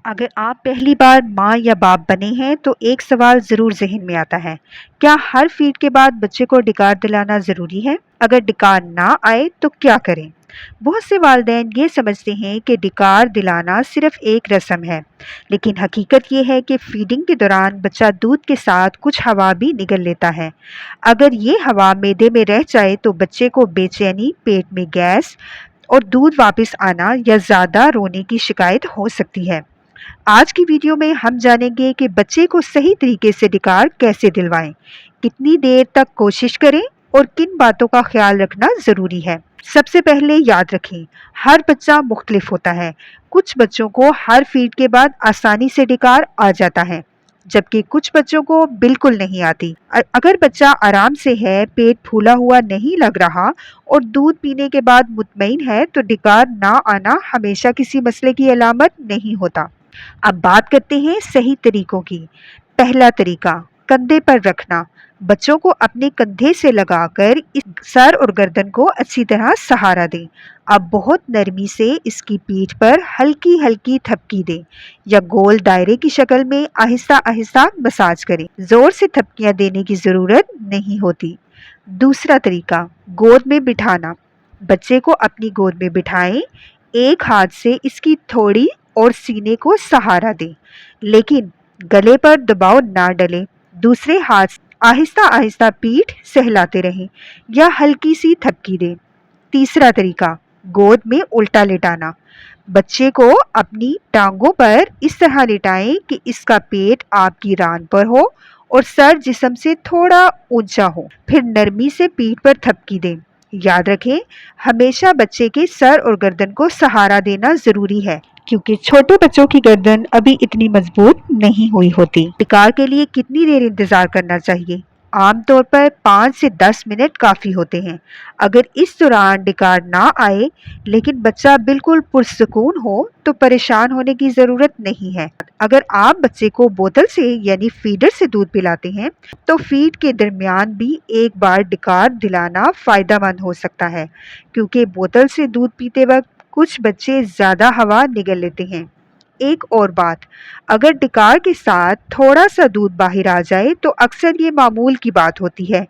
اگر آپ پہلی بار ماں یا باپ بنے ہیں تو ایک سوال ضرور ذہن میں آتا ہے۔ کیا ہر فیڈ کے بعد بچے کو ڈکار دلانا ضروری ہے؟ اگر ڈکار نہ آئے تو کیا کریں؟ بہت سے والدین یہ سمجھتے ہیں کہ ڈکار دلانا صرف ایک رسم ہے، لیکن حقیقت یہ ہے کہ فیڈنگ کے دوران بچہ دودھ کے ساتھ کچھ ہوا بھی نگل لیتا ہے۔ اگر یہ ہوا معدے میں رہ جائے تو بچے کو بے چینی، پیٹ میں گیس اور دودھ واپس آنا یا زیادہ رونے کی شکایت ہو سکتی ہے۔ آج کی ویڈیو میں ہم جانیں گے کہ بچے کو صحیح طریقے سے ڈکار کیسے دلوائیں، کتنی دیر تک کوشش کریں اور کن باتوں کا خیال رکھنا ضروری ہے۔ سب سے پہلے یاد رکھیں، ہر بچہ مختلف ہوتا ہے۔ کچھ بچوں کو ہر فیڈ کے بعد آسانی سے ڈکار آ جاتا ہے، جبکہ کچھ بچوں کو بالکل نہیں آتی۔ اگر بچہ آرام سے ہے، پیٹ پھولا ہوا نہیں لگ رہا اور دودھ پینے کے بعد مطمئن ہے تو ڈکار نہ آنا ہمیشہ کسی مسئلے کی علامت نہیں ہوتا۔ اب بات کرتے ہیں صحیح طریقوں کی۔ پہلا طریقہ، کندھے پر رکھنا۔ بچوں کو اپنے کندھے سے لگا کر سر اور گردن کو اچھی طرح سہارا دیں۔ اب بہت نرمی سے اس کی پیٹھ پر ہلکی ہلکی تھپکی دیں یا گول دائرے کی شکل میں آہستہ آہستہ مساج کریں۔ زور سے تھپکیاں دینے کی ضرورت نہیں ہوتی۔ دوسرا طریقہ، گود میں بٹھانا۔ بچے کو اپنی گود میں بٹھائیں، ایک ہاتھ سے اس کی تھوڑی اور سینے کو سہارا دیں، لیکن گلے پر دباؤ نہ ڈالیں۔ دوسرے ہاتھ سے آہستہ آہستہ پیٹھ سہلاتے رہیں یا ہلکی سی تھپکی دیں۔ تیسرا طریقہ، گود میں الٹا لٹانا۔ بچے کو اپنی ٹانگوں پر اس طرح لٹائیں کہ اس کا پیٹ آپ کی ران پر ہو اور سر جسم سے تھوڑا اونچا ہو، پھر نرمی سے پیٹھ پر تھپکی دیں۔ یاد رکھیں، ہمیشہ بچے کے سر اور گردن کو سہارا دینا ضروری ہے، کیونکہ چھوٹے بچوں کی گردن ابھی اتنی مضبوط نہیں ہوئی ہوتی۔ ڈکار کے لیے کتنی دیر انتظار کرنا چاہیے؟ عام طور پر 5 سے 10 منٹ کافی ہوتے ہیں۔ اگر اس دوران ڈکار نہ آئے لیکن بچہ بالکل پرسکون ہو تو پریشان ہونے کی ضرورت نہیں ہے۔ اگر آپ بچے کو بوتل سے یعنی فیڈر سے دودھ پلاتے ہیں تو فیڈ کے درمیان بھی ایک بار ڈکار دلانا فائدہ مند ہو سکتا ہے، کیونکہ بوتل سے دودھ پیتے وقت کچھ بچے زیادہ ہوا نگل لیتے ہیں۔ ایک اور بات، اگر ڈکار کے ساتھ تھوڑا سا دودھ باہر آ جائے تو اکثر یہ معمول کی بات ہوتی ہے،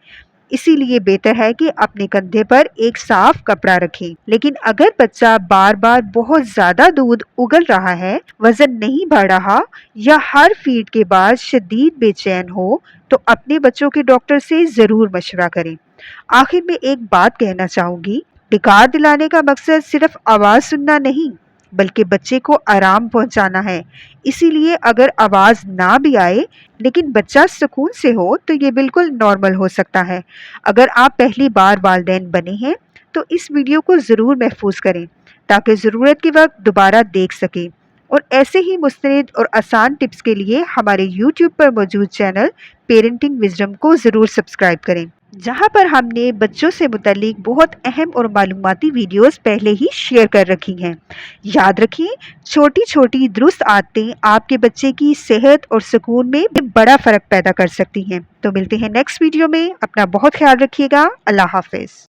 اسی لیے بہتر ہے کہ اپنے کندھے پر ایک صاف کپڑا رکھیں۔ لیکن اگر بچہ بار بار بہت زیادہ دودھ اگل رہا ہے، وزن نہیں بڑھ رہا یا ہر فیڈ کے بعد شدید بے چین ہو تو اپنے بچوں کے ڈاکٹر سے ضرور مشورہ کریں۔ آخر میں ایک بات کہنا چاہوں گی، ڈکار دلانے کا مقصد صرف آواز سننا نہیں بلکہ بچے کو آرام پہنچانا ہے۔ اسی لیے اگر آواز نہ بھی آئے لیکن بچہ سکون سے ہو تو یہ بالکل نارمل ہو سکتا ہے۔ اگر آپ پہلی بار والدین بنے ہیں تو اس ویڈیو کو ضرور محفوظ کریں تاکہ ضرورت کے وقت دوبارہ دیکھ سکیں، اور ایسے ہی مستند اور آسان ٹپس کے لیے ہمارے YouTube پر موجود چینل پیرنٹنگ وزڈم کو ضرور سبسکرائب کریں، جہاں پر ہم نے بچوں سے متعلق بہت اہم اور معلوماتی ویڈیوز پہلے ہی شیئر کر رکھی ہیں۔ یاد رکھیں، چھوٹی چھوٹی درست عادتیں آپ کے بچے کی صحت اور سکون میں بڑا فرق پیدا کر سکتی ہیں۔ تو ملتے ہیں نیکسٹ ویڈیو میں، اپنا بہت خیال رکھیے گا۔ اللہ حافظ۔